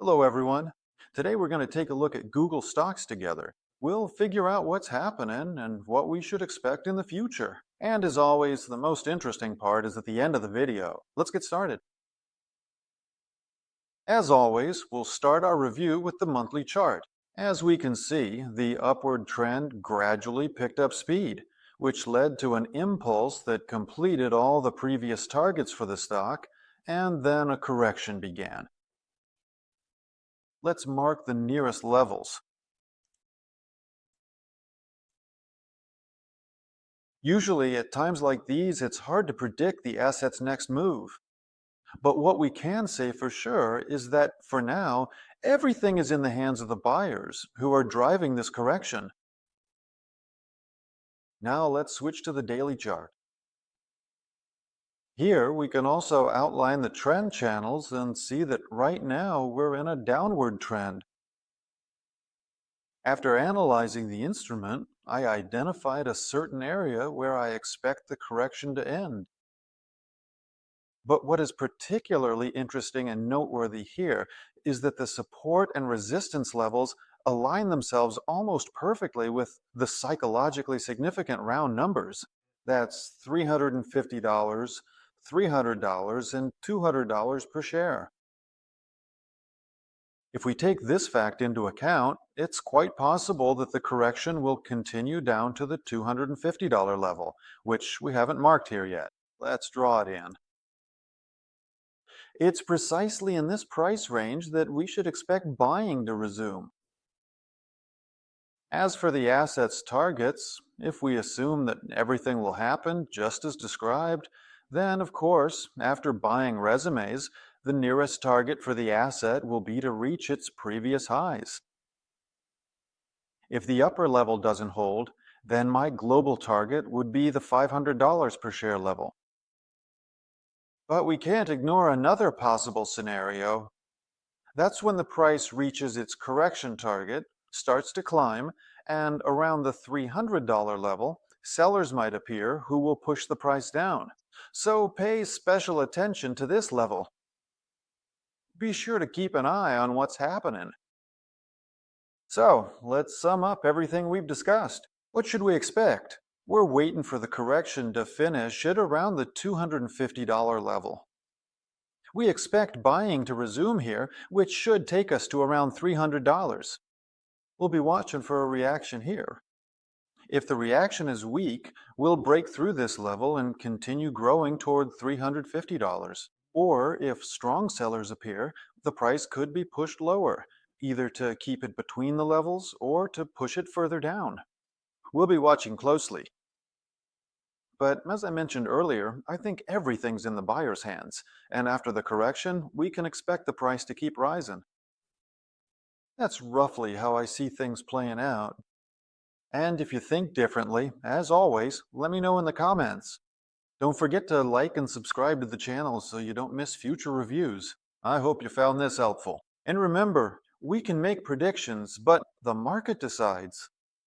Hello, everyone. Today we're going to take a look at Google stocks together. We'll figure out what's happening and what we should expect in the future. And as always, the most interesting part is at the end of the video. Let's get started. As always, we'll start our review with the monthly chart. As we can see, the upward trend gradually picked up speed, which led to an impulse that completed all the previous targets for the stock, and then a correction began. Let's mark the nearest levels. Usually, at times like these, it's hard to predict the asset's next move. But what we can say for sure is that, for now, everything is in the hands of the buyers who are driving this correction. Now let's switch to the daily chart. Here, we can also outline the trend channels and see that right now we're in a downward trend. After analyzing the instrument, I identified a certain area where I expect the correction to end. But what is particularly interesting and noteworthy here is that the support and resistance levels align themselves almost perfectly with the psychologically significant round numbers. That's $350, $300, and $200 per share. If we take this fact into account, it's quite possible that the correction will continue down to the $250 level, which we haven't marked here yet. Let's draw it in. It's precisely in this price range that we should expect buying to resume. As for the asset's targets, if we assume that everything will happen just as described, then of course, after buying resumes, the nearest target for the asset will be to reach its previous highs. If the upper level doesn't hold, then my global target would be the $500 per share level. But we can't ignore another possible scenario. That's when the price reaches its correction target, starts to climb, and around the $300 level, sellers might appear who will push the price down. So pay special attention to this level. Be sure to keep an eye on what's happening. So, let's sum up everything we've discussed. What should we expect? We're waiting for the correction to finish at around the $250 level. We expect buying to resume here, which should take us to around $300. We'll be watching for a reaction here. If the reaction is weak, we'll break through this level and continue growing toward $350. Or if strong sellers appear, the price could be pushed lower, either to keep it between the levels or to push it further down. We'll be watching closely. But as I mentioned earlier, I think everything's in the buyer's hands, and after the correction, we can expect the price to keep rising. That's roughly how I see things playing out. And if you think differently, as always, let me know in the comments. Don't forget to like and subscribe to the channel so you don't miss future reviews. I hope you found this helpful. And remember, we can make predictions, but the market decides.